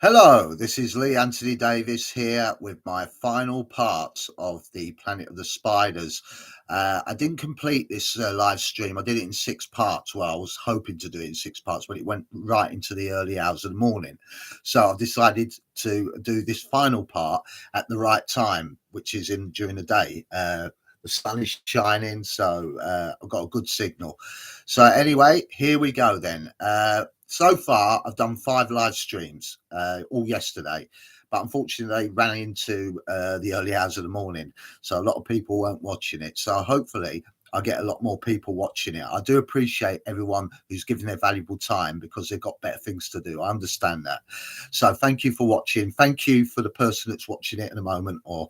Hello, this is Lee Anthony Davis here with my final part of the Planet of the Spiders. I didn't complete this live stream. I did it in 6 parts. Well, I was hoping to do it in 6 parts, but it went right into the early hours of the morning. So I've decided to do this final part at the right time, which is in during the day. The sun is shining, so I've got a good signal. So anyway, here we go then. So far, I've done 5 live streams, all yesterday, but unfortunately, they ran into the early hours of the morning, so a lot of people weren't watching it. So hopefully, I get a lot more people watching it. I do appreciate everyone who's giving their valuable time because they've got better things to do. I understand that. So thank you for watching. Thank you for the person that's watching it in a moment, or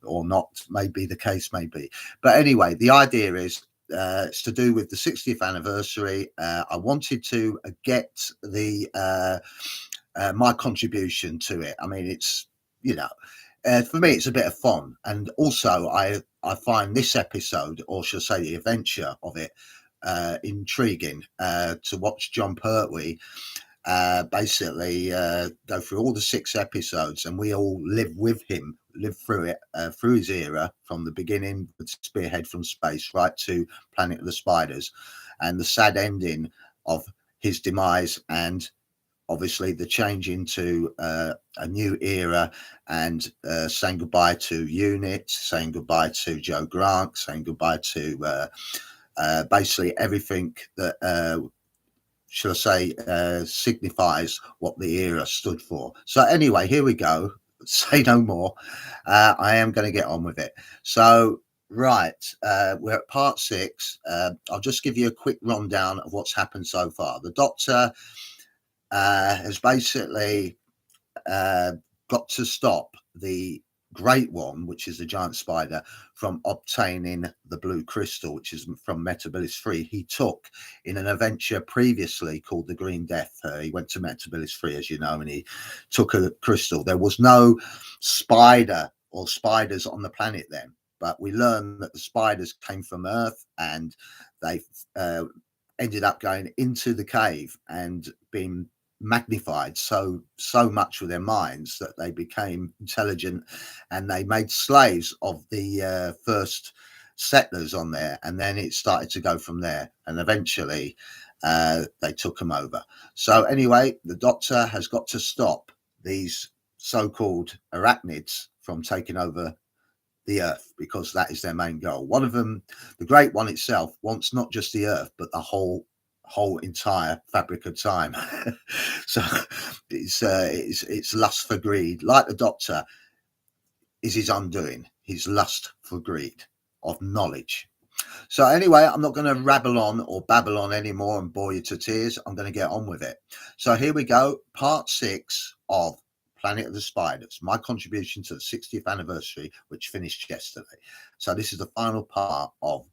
not, maybe the case may be. But anyway, the idea is it's to do with the 60th anniversary. I wanted to get the my contribution to it. I mean, it's, for me, it's a bit of fun, and also I find this episode, or should I say, the adventure of it, intriguing to watch John Pertwee basically go through all the 6 episodes, and we all live with him, live through it, through his era, from the beginning with Spearhead from Space right to Planet of the Spiders, and the sad ending of his demise, and obviously the change into a new era, and saying goodbye to Unit, saying goodbye to Joe Grant, saying goodbye to basically everything that shall I say, signifies what the era stood for. So anyway, here we go. Say no more. I am going to get on with it. So, right, we're at part 6. I'll just give you a quick rundown of what's happened so far. The Doctor has basically got to stop the Great One, which is the giant spider, from obtaining the blue crystal, which is from Metabilis 3. He took in an adventure previously called the Green Death. He went to Metabilis 3, as you know, and he took a crystal. There was no spider or spiders on the planet then, but we learned that the spiders came from Earth, and they ended up going into the cave and being magnified so much with their minds that they became intelligent, and they made slaves of the first settlers on there, and then it started to go from there, and eventually they took them over. So anyway, the Doctor has got to stop these so-called arachnids from taking over the Earth, because that is their main goal. One of them, the Great One itself, wants not just the Earth but the whole entire fabric of time. So it's lust for greed, like the Doctor is his undoing, his lust for greed of knowledge. So anyway, I'm not going to rabble on or babble on anymore and bore you to tears. I'm going to get on with it. So here we go, part 6 of Planet of the Spiders, my contribution to the 60th anniversary, which finished yesterday. So this is the final part of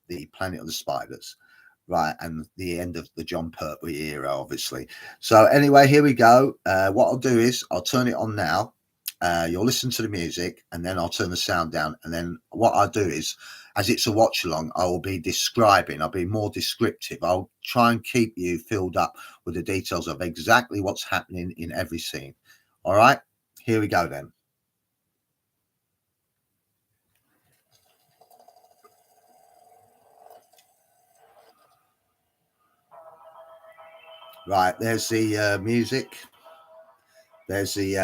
the Planet of the Spiders, right, and the end of the John Pertwee era, obviously. So anyway, here we go. What I'll do is I'll turn it on now. You'll listen to the music, and then I'll turn the sound down, and then what I'll do is, as it's a watch along, I will be describing. I'll be more descriptive. I'll try and keep you filled up with the details of exactly what's happening in every scene. All right, here we go then. Right, there's the music. There's the,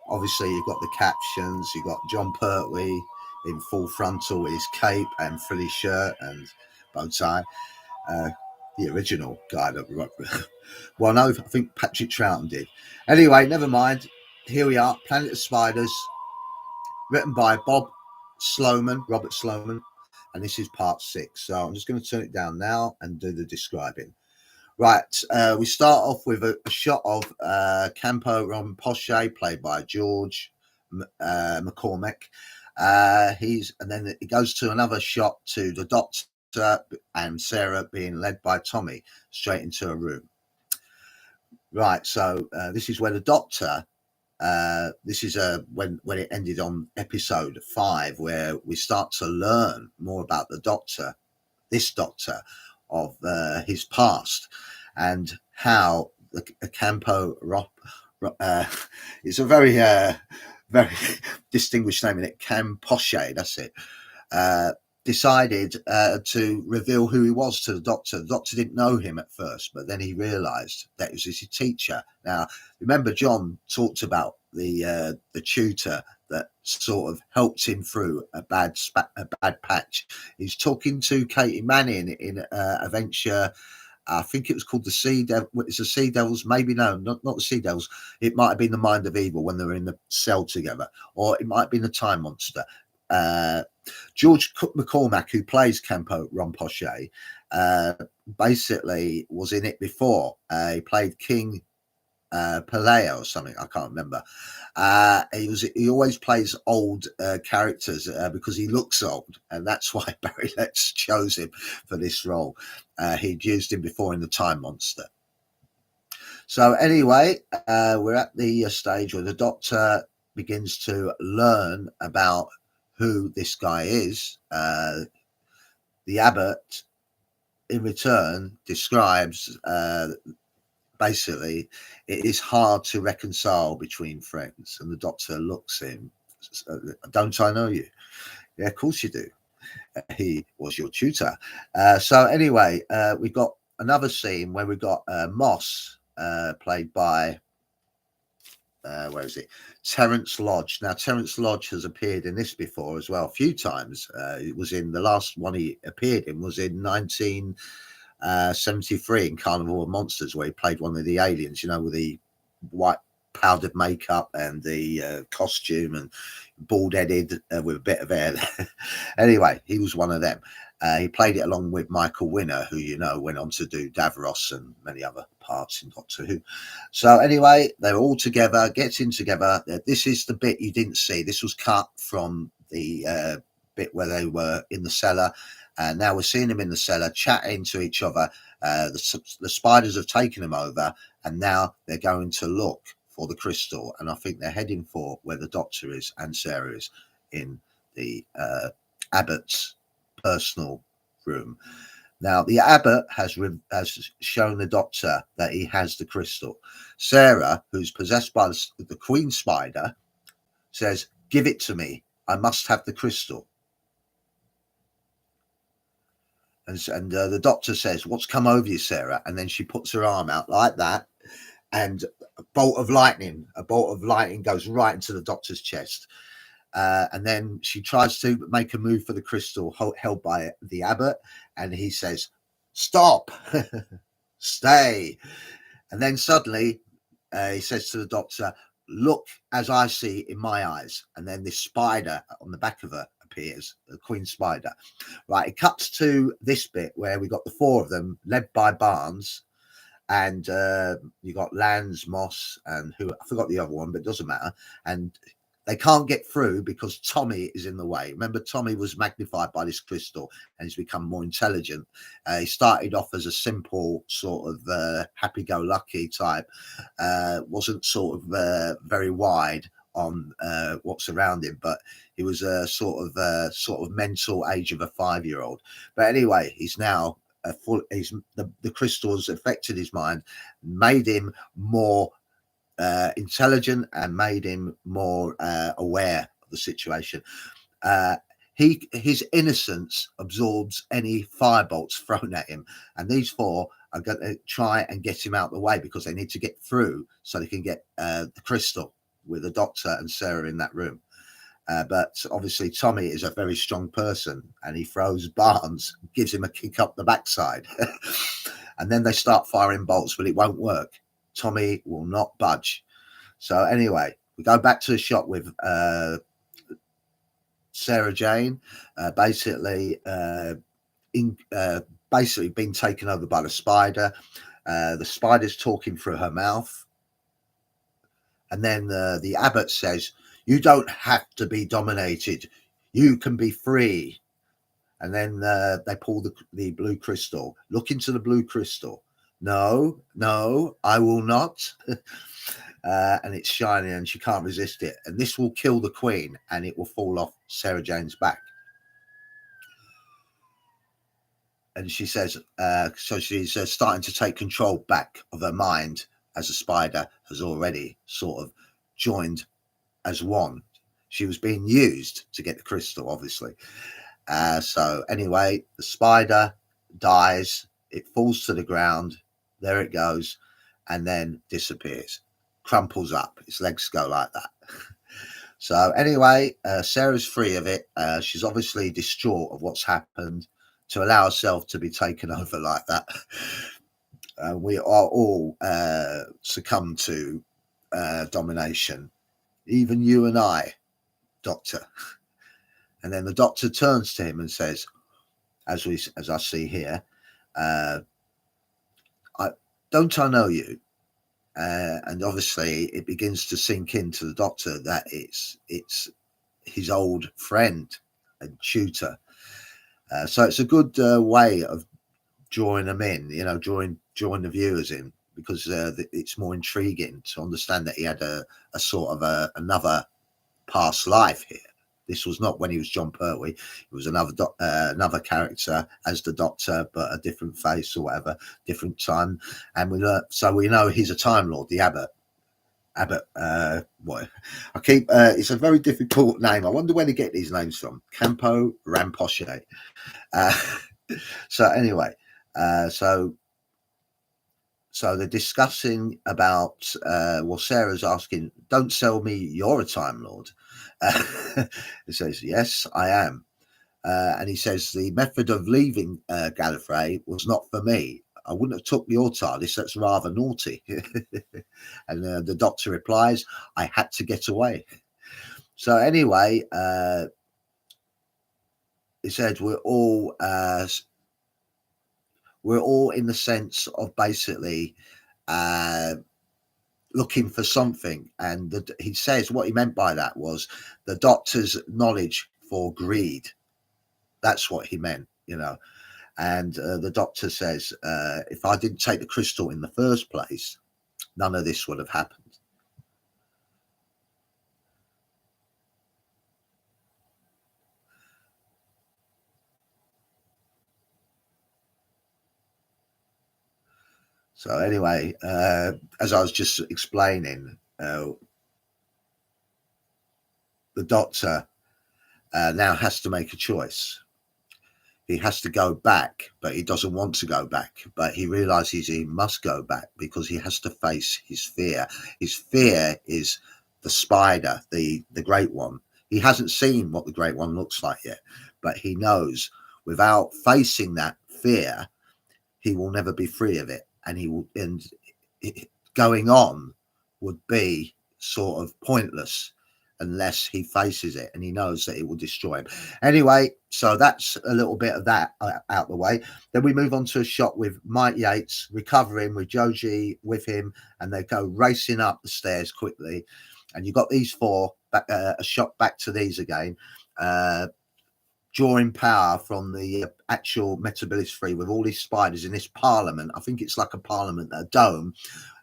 obviously you've got the captions. You've got John Pertwee in full frontal with his cape and frilly shirt and bow tie. The original guy that wrote. Well, no, I think Patrick Troughton did. Anyway, never mind. Here we are, Planet of Spiders, written by Robert Sloman, and this is part 6. So I'm just going to turn it down now and do the describing. Right, we start off with a shot of Campo Rinpoche, played by George McCormack. And then it goes to another shot to the Doctor and Sarah being led by Tommy straight into a room. Right, so this is where the Doctor. This is when it ended on episode 5, where we start to learn more about the Doctor, this Doctor, of his past, and how the Campo uh, it's a very very distinguished name in it. Campoche, that's it. Uh, decided to reveal who he was to the Doctor. The Doctor didn't know him at first, but then he realised that he was his teacher. Now, remember, John talked about the tutor that sort of helped him through a bad patch. He's talking to Katie Manning in Adventure. I think it was called the Sea Devil. It's the Sea Devils, maybe no, not the Sea Devils. It might have been the Mind of Evil when they were in the cell together, or it might have been the Time Monster. George McCormack, who plays Campo Rinpoche, basically was in it before. He played King Pelea or something. I can't remember. He always plays old characters because he looks old, and that's why Barry Letts chose him for this role. He'd used him before in the Time Monster. So anyway, we're at the stage where the Doctor begins to learn about who this guy is. The Abbot, in return, describes basically it is hard to reconcile between friends, and the Doctor looks at him. Don't I know you? Yeah, of course you do. He was your tutor. So anyway, we've got another scene where we've got Moss, played by where is it? Terence Lodge. Now, Terence Lodge has appeared in this before as well, a few times. It was in the last one he appeared in was in 1973 in Carnival of Monsters, where he played one of the aliens, you know, with the white powdered makeup and the costume and bald-headed with a bit of hair. Anyway, he was one of them. He played it along with Michael Winner, who, you know, went on to do Davros and many other parts in Doctor Who. So anyway, they're all together, getting together. This is the bit you didn't see. This was cut from the bit where they were in the cellar. And now we're seeing them in the cellar chatting to each other. The spiders have taken them over, and now they're going to look for the crystal. And I think they're heading for where the Doctor is and Sarah is, in the Abbot's personal room. Now, the Abbot has shown the Doctor that he has the crystal. Sarah, who's possessed by the Queen Spider, says, "Give it to me. I must have the crystal." And the Doctor says, "What's come over you, Sarah?" And then she puts her arm out like that, and a bolt of lightning goes right into the Doctor's chest. And then she tries to make a move for the crystal held by the Abbot, and he says, "Stop, stay." And then suddenly he says to the Doctor, "Look as I see in my eyes." And then this spider on the back of her appears, the Queen Spider. Right, it cuts to this bit where we got the four of them led by Barnes, and you got Lands, Moss, and who I forgot the other one, but it doesn't matter. And they can't get through because Tommy is in the way. Remember, Tommy was magnified by this crystal and he's become more intelligent. He started off as a simple sort of happy-go-lucky type, wasn't sort of very wide on what's around him, but he was a sort of mental age of a 5-year-old. But anyway, he's now the crystal has affected his mind, made him more intelligent, and made him more aware of the situation. His innocence absorbs any firebolts thrown at him, and these four are going to try and get him out of the way because they need to get through so they can get the crystal with the Doctor and Sarah in that room. But obviously Tommy is a very strong person, and he throws Barnes, gives him a kick up the backside. And then they start firing bolts, but it won't work. Tommy will not budge. So anyway, we go back to the shot with Sarah Jane, basically being taken over by the spider. The spider's talking through her mouth. And then the Abbot says, "You don't have to be dominated. You can be free." And then they pull the blue crystal. "Look into the blue crystal." No, I will not. And it's shining and she can't resist it. And this will kill the Queen and it will fall off Sarah Jane's back. And she says, so she's starting to take control back of her mind as a spider has already sort of joined as one. She was being used to get the crystal, obviously. So anyway, the spider dies. It falls to the ground. There it goes, and then disappears, crumples up. Its legs go like that. So anyway, Sarah's free of it. She's obviously distraught of what's happened to allow herself to be taken over like that. We are all succumbed to domination, even you and I, Doctor. And then the Doctor turns to him and says, as I see here, don't I know you? And obviously it begins to sink into the Doctor that it's his old friend and tutor. So it's a good way of drawing them in, drawing the viewers in, because it's more intriguing to understand that he had a sort of another past life here. This was not when he was John Pertwee. It was another character as the Doctor, but a different face or whatever, different time. And we know he's a Time Lord, the Abbot. What I keep it's a very difficult name. I wonder where they get these names from. Campo Rinpoche. So anyway, so they're discussing about Sarah's asking, don't tell me you're a Time Lord. He says, yes, I am. And he says, the method of leaving Gallifrey was not for me. I wouldn't have took your TARDIS. That's rather naughty. And the Doctor replies, I had to get away. So anyway, he said, we're all in the sense of basically looking for something. And he says what he meant by that was the Doctor's knowledge for greed. That's what he meant, And the Doctor says, if I didn't take the crystal in the first place, none of this would have happened. So anyway, as I was just explaining, the Doctor now has to make a choice. He has to go back, but he doesn't want to go back. But he realizes he must go back because he has to face his fear. His fear is the spider, the Great One. He hasn't seen what the Great One looks like yet, but he knows without facing that fear, he will never be free of it. And going on would be sort of pointless unless he faces it, and he knows that it will destroy him. Anyway, so that's a little bit of that out the way. Then we move on to a shot with Mike Yates recovering with Joji with him, and they go racing up the stairs quickly. And you've got these four, a shot back to these again, drawing power from the actual Metabilis 3 with all these spiders in this parliament. I think it's like a parliament, a dome.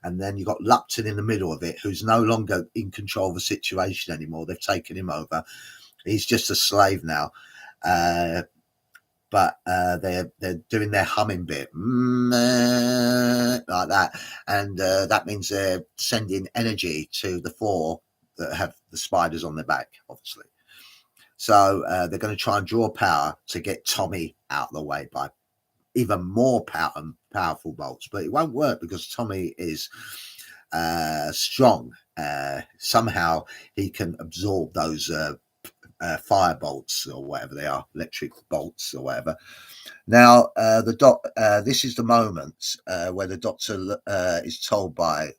And then you've got Lupton in the middle of it, who's no longer in control of the situation anymore. They've taken him over. He's just a slave now. But they're doing their humming bit like that. And that means they're sending energy to the four that have the spiders on their back, obviously. So they're going to try and draw power to get Tommy out of the way by even more powerful bolts, but it won't work because Tommy is strong. Somehow he can absorb those fire bolts or whatever they are, electric bolts or whatever. Now this is the moment where the Doctor is told by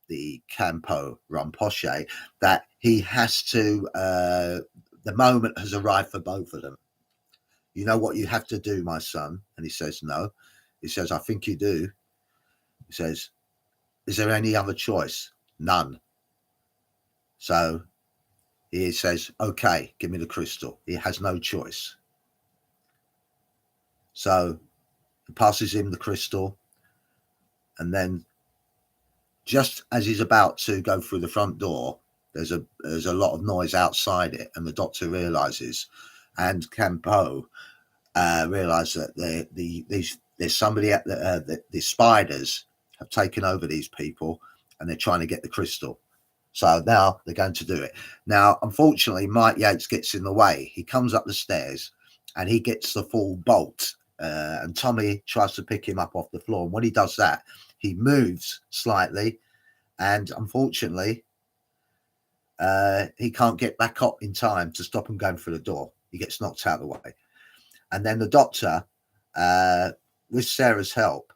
the Campo Rinpoche that he has to. The moment has arrived for both of them. You know what you have to do, my son? And he says, no. He says, I think you do. He says, is there any other choice? None. So he says, okay, give me the crystal. He has no choice. So he passes him the crystal. And then just as he's about to go through the front door, there's a lot of noise outside it. And the Doctor realizes, and Campo realize that there's somebody at the spiders have taken over these people, and they're trying to get the crystal. So now they're going to do it. Now, unfortunately, Mike Yates gets in the way. He comes up the stairs and he gets the full bolt. And Tommy tries to pick him up off the floor. And when he does that, he moves slightly. And unfortunately, he can't get back up in time to stop him going through the door. He gets knocked out of the way. And then the doctor, with Sarah's help,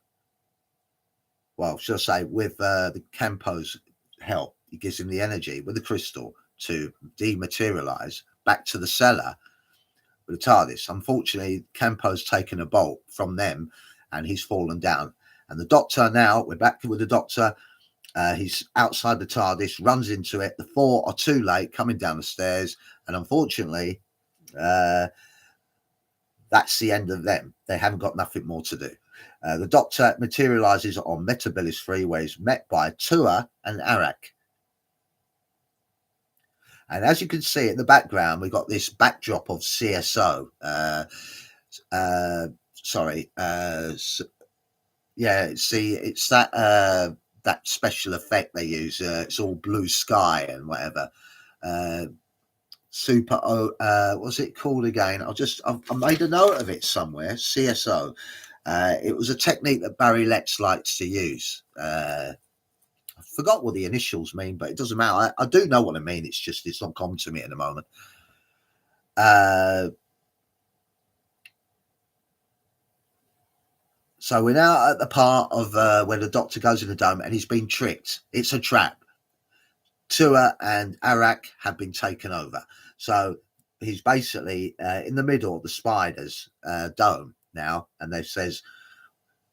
well, should I say, with the Campo's help, he gives him the energy with the crystal to dematerialize back to the cellar with the TARDIS. Unfortunately, Campo's taken a bolt from them and he's fallen down. And the doctor now, we're back with the doctor. He's outside the TARDIS, runs into it. The four are too late coming down the stairs. And unfortunately, that's the end of them. They haven't got nothing more to do. The doctor materializes on Metabilis 3, where he's met by Tua and Arak. And as you can see in the background, we've got this backdrop of CSO. Yeah, see, it's that that special effect they use. It's all blue sky and whatever. What's it called again? I made a note of it somewhere. CSO. It was a technique that Barry Letts likes to use. I forgot what the initials mean, but it doesn't matter. I do know what I mean. It's just it's not common to me at the moment. So we're now at the part of where the doctor goes in the dome and he's been tricked. It's a trap. Tua and Arak have been taken over. So he's basically in the middle of the spiders dome now, and they says,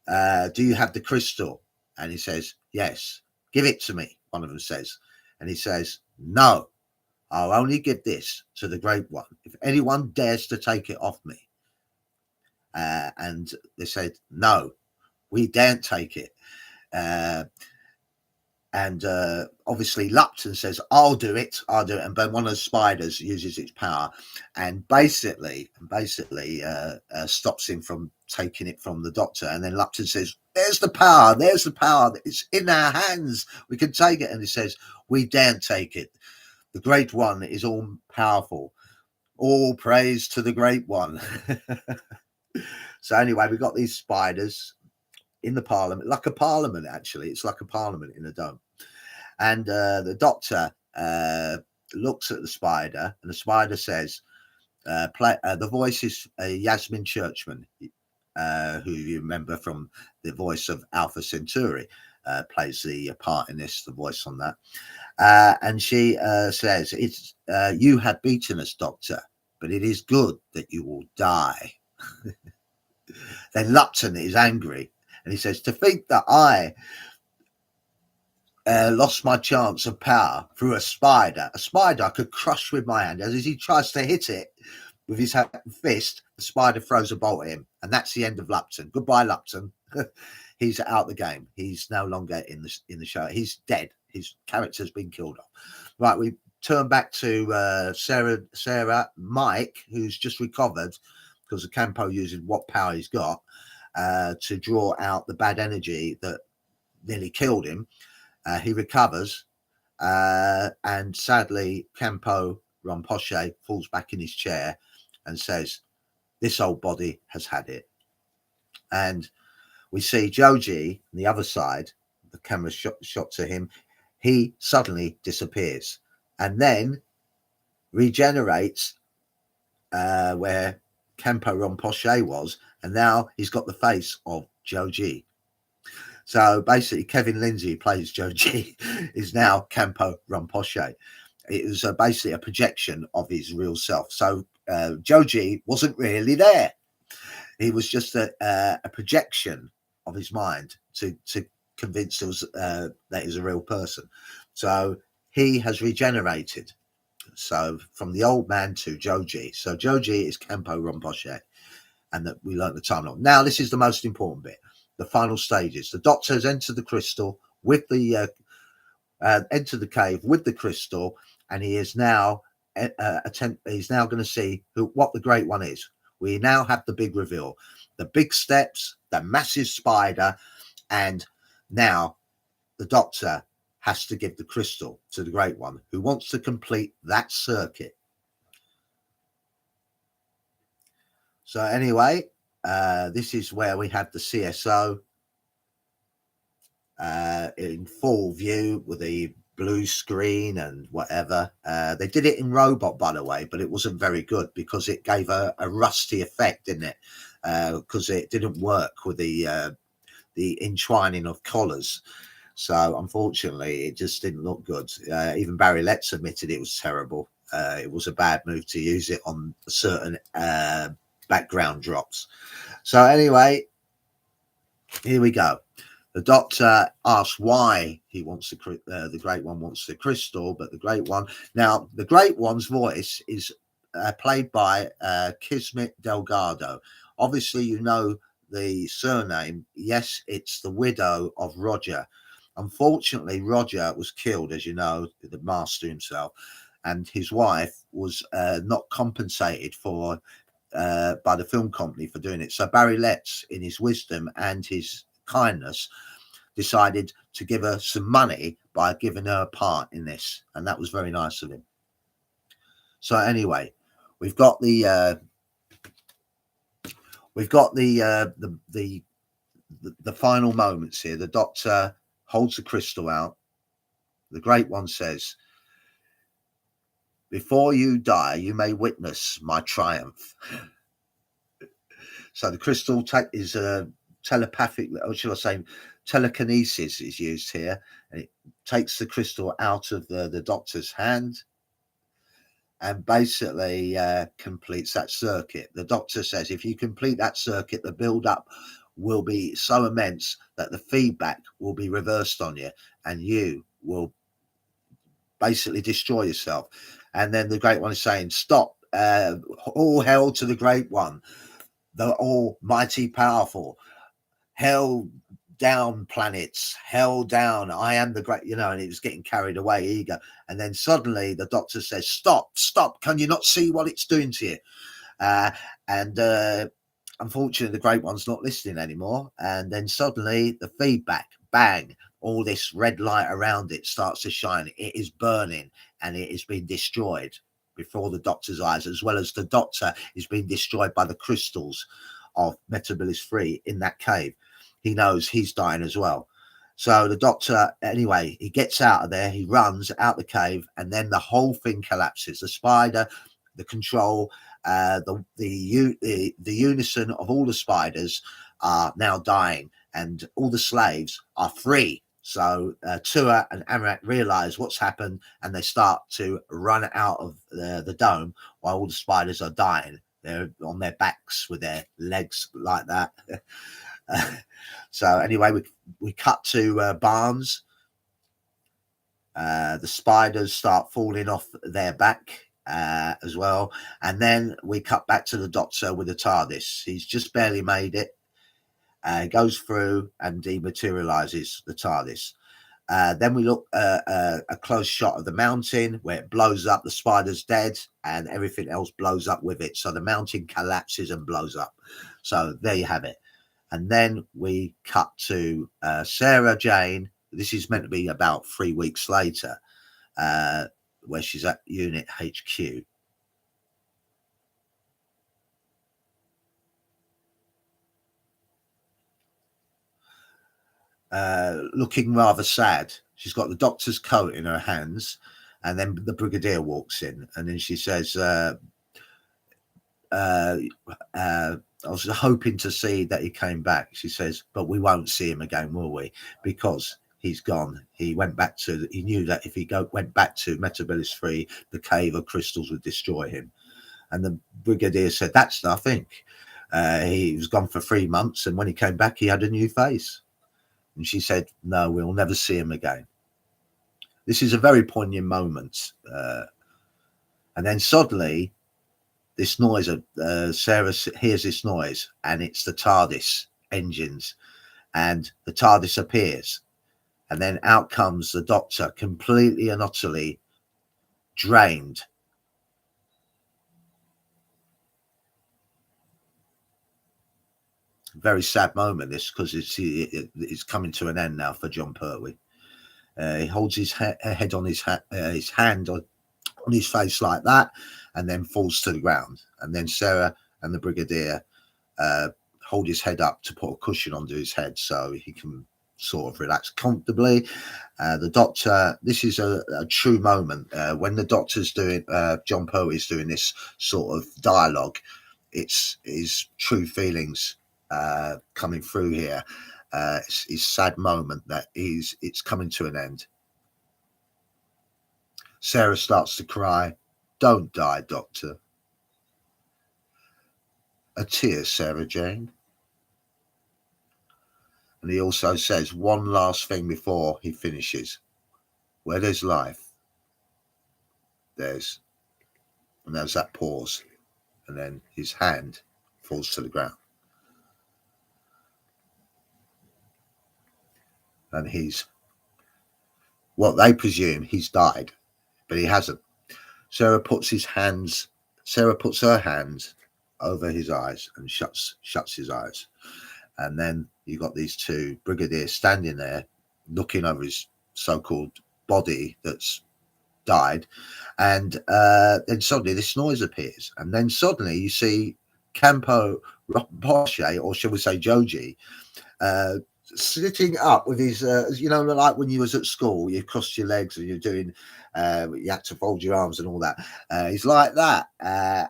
do you have the crystal? And he says, yes. Give it to me, one of them says. And he says, no, I'll only give this to the Great One if anyone dares to take it off me. And they said, no, we daren't take it. And obviously Lupton says, I'll do it. And then one of the spiders uses its power and basically stops him from taking it from the doctor. And then Lupton says, there's the power. It's in our hands. We can take it. And he says, we daren't take it. The Great One is all powerful. All praise to the Great One. So anyway, we've got these spiders in the parliament, like a parliament, actually. It's like a parliament in a dome. And the doctor looks at the spider, and the spider says, the voice is Yasmin Churchman, who you remember from the voice of Alpha Centauri, plays the part in this, the voice on that. And she says, "It's you have beaten us, Doctor, but it is good that you will die." Then Lupton is angry, and he says, "To think that I lost my chance of power through a spider I could crush with my hand." As he tries to hit it with his fist, the spider throws a bolt at him, and that's the end of Lupton. Goodbye, Lupton. He's out the game. He's no longer in the show. He's dead. His character's been killed off. Right, we turn back to Sarah, Mike, who's just recovered because the Campo uses what power he's got to draw out the bad energy that nearly killed him. He recovers, and sadly, Campo Rinpoche falls back in his chair and says, "This old body has had it." And we see Joji on the other side, the camera shot to him. He suddenly disappears and then regenerates where Campo Rinpoche was, and now he's got the face of Joji. So basically, Kevin Lindsay, who plays Joji, is now Campo Rinpoche. It was basically a projection of his real self. So Joji wasn't really there. He was just a projection of his mind to convince us that he's a real person. So he has regenerated. So from the old man to Joji. So Joji is Campo Rinpoche, and that we learned the time. Now this is the most important bit. The final stages. The doctor has entered the crystal with the entered the cave with the crystal, and he is now he's now going to see what the Great One is. We now have the big reveal, the big steps, the massive spider, and Now, the Doctor has to give the crystal to the Great One, who wants to complete that circuit. So anyway, this is where we have the CSO in full view with the blue screen and whatever. They did it in robot, by the way, but it wasn't very good because it gave a rusty effect, didn't it? Because it didn't work with the entwining of collars. So unfortunately, it just didn't look good. Even Barry Letts admitted it was terrible. It was a bad move to use it on certain background drops. So anyway, here we go. The Doctor asks why he wants the Great One wants the crystal, but the Great One, now the Great One's voice is played by Kismet Delgado. Obviously, you know the surname. Yes, it's the widow of Roger. Unfortunately, Roger was killed, as you know, the master himself, and his wife was not compensated for by the film company for doing it. So Barry Letts, in his wisdom and his kindness, decided to give her some money by giving her a part in this, and that was very nice of him. So anyway, we've got the final moments here. The Doctor holds the crystal out. The Great One says, "Before you die, you may witness my triumph." So the crystal is telepathic, or shall I say, telekinesis is used here, and it takes the crystal out of the Doctor's hand and basically completes that circuit. The Doctor says if you complete that circuit, the build-up will be so immense that the feedback will be reversed on you and you will basically destroy yourself. And then the Great One is saying, stop, all hail to the Great One, the almighty powerful, hell down planets, hell down, I am the great, and he was getting carried away, ego. And then suddenly the Doctor says, stop, can you not see what it's doing to you? And unfortunately, the Great One's not listening anymore. And then suddenly the feedback, bang, all this red light around it starts to shine. It is burning and it is being destroyed before the Doctor's eyes, as well as the Doctor is being destroyed by the crystals of Metropolis 3 in that cave. He knows he's dying as well. So the Doctor, anyway, he gets out of there, he runs out the cave, and then the whole thing collapses. The spider, the control, the unison of all the spiders are now dying, and all the slaves are free. So Tua and Amarak realize what's happened, and they start to run out of the dome while all the spiders are dying. They're on their backs with their legs like that. So anyway, we cut to Barnes. The spiders start falling off their back as well. And then we cut back to the Doctor with the TARDIS. He's just barely made it. Goes through and dematerializes the TARDIS. Then we look a close shot of the mountain where it blows up. The spider's dead and everything else blows up with it. So the mountain collapses and blows up. So there you have it. And then we cut to Sarah Jane. This is meant to be about 3 weeks later, where she's at Unit HQ. Looking rather sad. She's got the Doctor's coat in her hands, and then the Brigadier walks in, and then she says, I was hoping to see that he came back. She says, but we won't see him again, will we? Because he's gone. He went back to, he knew that if he went back to Metropolis 3, the cave of crystals would destroy him. And the Brigadier said, that's nothing. He was gone for 3 months, and when he came back, he had a new face. And she said, no, we'll never see him again. This is a very poignant moment. And then suddenly, this noise, Sarah hears this noise, and it's the TARDIS engines, and the TARDIS appears, and then out comes the Doctor, completely and utterly drained. Very sad moment, this, because it's coming to an end now for John Pertwee. He holds his head on his hand on his face like that, and then falls to the ground. And then Sarah and the Brigadier hold his head up to put a cushion under his head so he can sort of relax comfortably. The doctor, this is a true moment when the doctor's doing, John Pertwee's doing this sort of dialogue. It's his true feelings coming through here. It's his sad moment that it's coming to an end. Sarah starts to cry. Don't die, Doctor. A tear, Sarah Jane. And he also says one last thing before he finishes. Where there's life, there's that pause. And then his hand falls to the ground. And he's, what they presume, he's died, but he hasn't. Sarah puts her hands over his eyes and shuts his eyes. And then you got these two brigadiers standing there looking over his so-called body that's died. And then suddenly this noise appears. And then suddenly you see Campo Rinpoche, or shall we say Joji, sitting up with his, like when you was at school, you crossed your legs and you're doing, you had to fold your arms and all that. He's like that.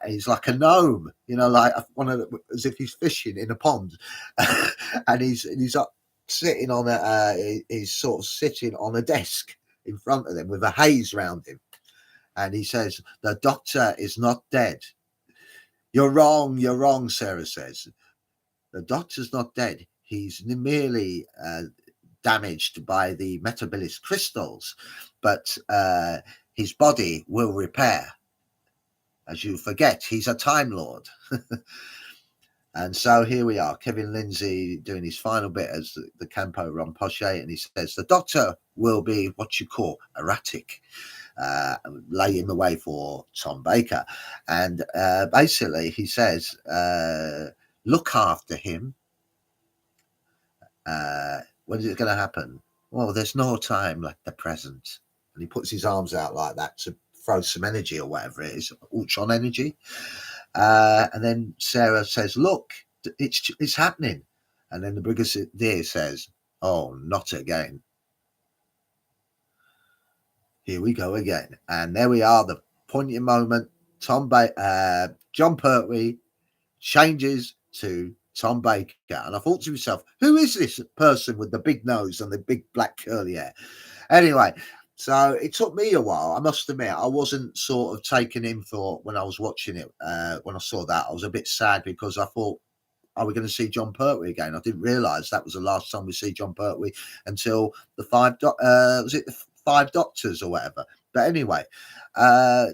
He's like a gnome, like as if he's fishing in a pond, and he's up sitting on he's sort of sitting on a desk in front of them with a haze round him, and he says, "The doctor is not dead." You're wrong, Sarah says. The doctor's not dead. He's merely damaged by the metabilis crystals, but his body will repair. As you forget, he's a Time Lord. And so here we are, Kevin Lindsay doing his final bit as the Campo Rinpoche, and he says, the doctor will be what you call erratic, laying the way for Tom Baker. And basically he says, look after him. When is it going to happen? Well, there's no time like the present. And he puts his arms out like that to throw some energy or whatever it is, Ultron energy. And then Sarah says, look, it's happening. And then the Brigadier says, oh, not again. Here we go again. And there we are, the poignant moment. John Pertwee changes to Tom Baker. And I thought to myself, who is this person with the big nose and the big black curly hair? Anyway, so it took me a while. I must admit, I wasn't sort of taken in for when I was watching it. When I saw that, I was a bit sad because I thought, are we going to see John Pertwee again? I didn't realise that was the last time we see John Pertwee until the the Five Doctors or whatever. But anyway,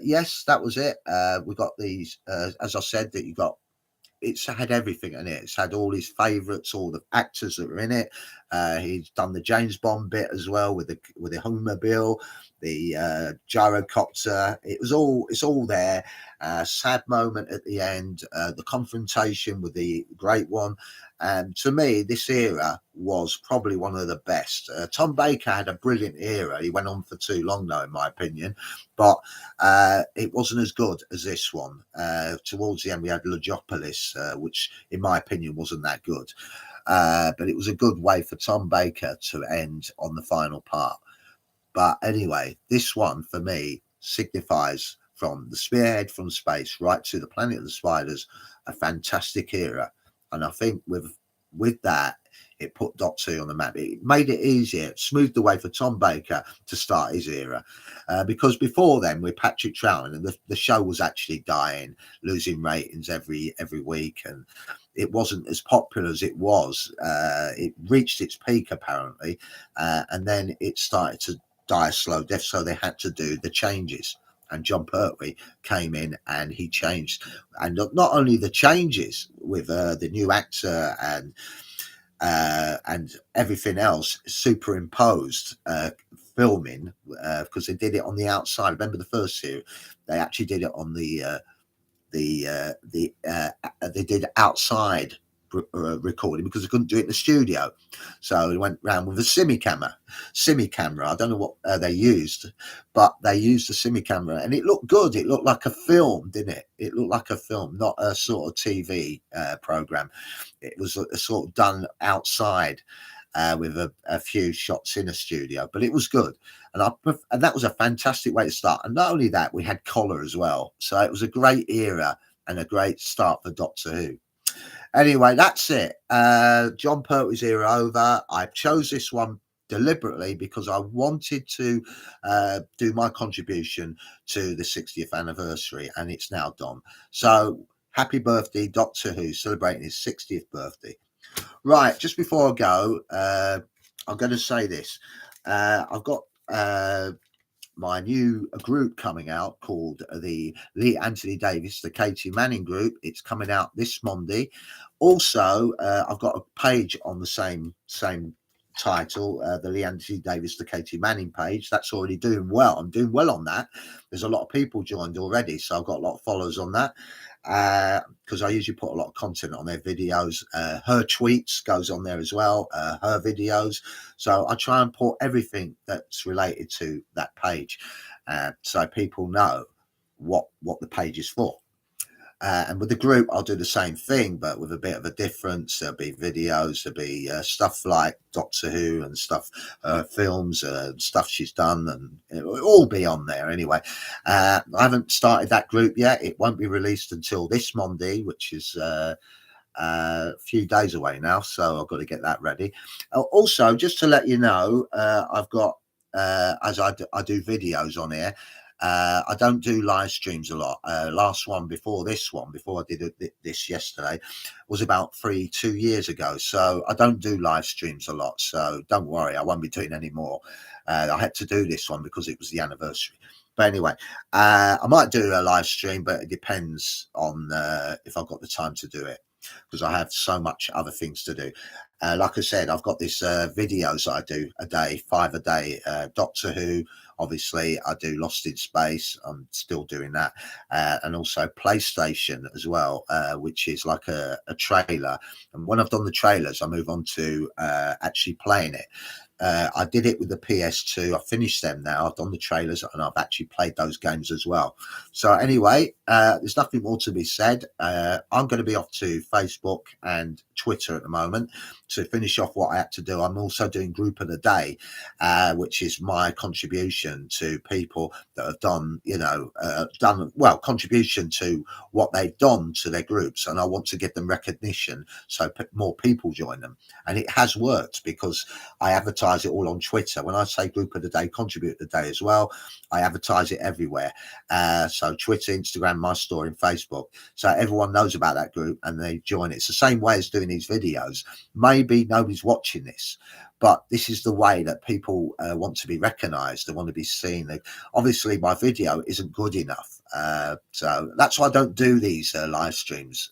yes, that was it. We got these, as I said, that you got. It's had everything in it. It's had all his favourites, all the actors that were in it. He's done the James Bond bit as well with the Hummermobile, the gyrocopter. It's all there. Sad moment at the end. The confrontation with the Great One. And to me, this era was probably one of the best. Tom Baker had a brilliant era. He went on for too long, though, in my opinion. But it wasn't as good as this one. Towards the end, we had Logopolis, which, in my opinion, wasn't that good. But it was a good way for Tom Baker to end on the final part. But anyway, this one, for me, signifies from the Spearhead from space right to the Planet of the Spiders, a fantastic era. And I think with that, it put Doctor Who on the map. It made it easier, it smoothed the way for Tom Baker to start his era. Because before then, with Patrick Troughton, and the show was actually dying, losing ratings every week, and it wasn't as popular as it was. It reached its peak, apparently, and then it started to die a slow death, so they had to do the changes. And John Pertwee came in and he changed. And not only the changes with the new actor and everything else superimposed filming, because they did it on the outside. Remember the first series? They actually did it on they did outside recording because I couldn't do it in the studio. So we went round with a simi camera. Simi camera. I don't know what they used, but they used a simi camera, and it looked good. It looked like a film, didn't it? It looked like a film, not a sort of TV program. It was a sort of done outside. With a few shots in a studio, but it was good, and that was a fantastic way to start. And not only that, we had collar as well, so it was a great era and a great start for Doctor Who. Anyway, that's it. John Pertwee's era over. I chose this one deliberately because I wanted to do my contribution to the 60th anniversary, and it's now done. So happy birthday, Doctor Who, celebrating his 60th birthday. Right, just before I go, I'm going to say this. I've got my new group coming out called the Lee Anthony Davis, the Katie Manning group. It's coming out this Monday. Also, I've got a page on the same title, the Lee Anthony Davis, the Katie Manning page. That's already doing well. I'm doing well on that. There's a lot of people joined already, so I've got a lot of followers on that. Because I usually put a lot of content on their videos. Her tweets goes on there as well, her videos. So I try and put everything that's related to that page, so people know what the page is for. And with the group, I'll do the same thing, but with a bit of a difference. There'll be videos, there'll be stuff like Doctor Who and stuff, films, stuff she's done, and it'll all be on there anyway. I haven't started that group yet. It won't be released until this Monday, which is a few days away now, so I've got to get that ready. Also, just to let you know, I've got, as I do videos on here. I don't do live streams a lot. Last one before this one, before I did this yesterday, was about 2 years ago. So I don't do live streams a lot. So don't worry, I won't be doing any more. I had to do this one because it was the anniversary. But anyway, I might do a live stream, but it depends on if I've got the time to do it, because I have so much other things to do. Like I said, I've got this videos that I do a day, 5 a day. Doctor Who, obviously, I do Lost in Space. I'm still doing that, and also PlayStation as well, which is like a trailer. And when I've done the trailers, I move on to actually playing it. I did it with the PS2. I finished them now. I've done the trailers and I've actually played those games as well. So anyway, there's nothing more to be said. I'm going to be off to Facebook and Twitter at the moment to finish off what I had to do. I'm also doing Group of the Day, which is my contribution to people that have done, contribution to what they've done to their groups. And I want to give them recognition so more people join them. And it has worked because I advertise it all on Twitter. When I say Group of the Day, Contribute the Day as well, I advertise it everywhere. So Twitter, Instagram, my story, and Facebook. So everyone knows about that group and they join it. It's the same way as doing these videos. Maybe nobody's watching this, but this is the way that people want to be recognized. They want to be seen. Obviously, my video isn't good enough. So that's why I don't do these live streams,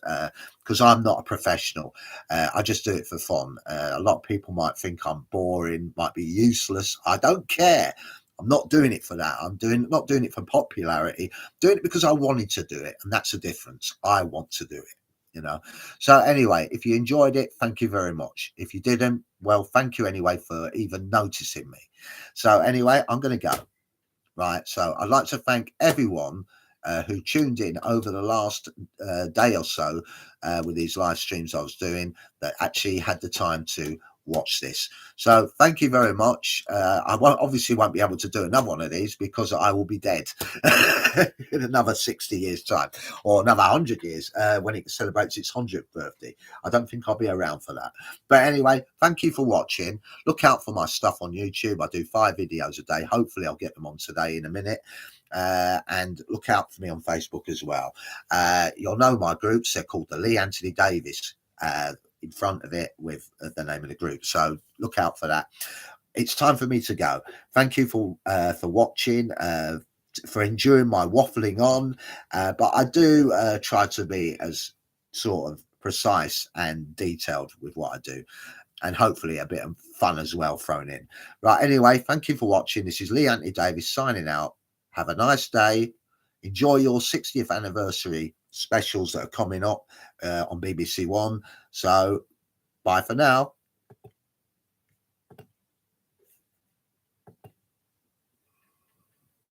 because I'm not a professional. I just do it for fun. A lot of people might think I'm boring, might be useless. I don't care. I'm not doing it for that. Not doing it for popularity. Doing it because I wanted to do it, and that's the difference. I want to do it. So anyway, if you enjoyed it, thank you very much. If you didn't, well, thank you anyway for even noticing me. So anyway, I'm going to go. Right. So I'd like to thank everyone who tuned in over the last day or so with these live streams I was doing, that actually had the time to watch this. So thank you very much. I obviously won't be able to do another one of these because I will be dead in another 60 years time, or another 100 years when it celebrates its 100th birthday. I don't think I'll be around for that. But anyway, thank you for watching. Look out for my stuff on YouTube. I do 5 videos a day. Hopefully I'll get them on today in a minute. And look out for me on Facebook as well. You'll know my groups. They're called the Lee Anthony Davis, in front of it with the name of the group. So look out for that. It's time for me to go. Thank you for watching, for enduring my waffling on. But I do try to be as sort of precise and detailed with what I do, and hopefully a bit of fun as well thrown in. Right. Anyway, thank you for watching. This is Lee Anthony Davis signing out. Have a nice day. enjoy your 60th anniversary specials that are coming up on BBC One. So bye for now.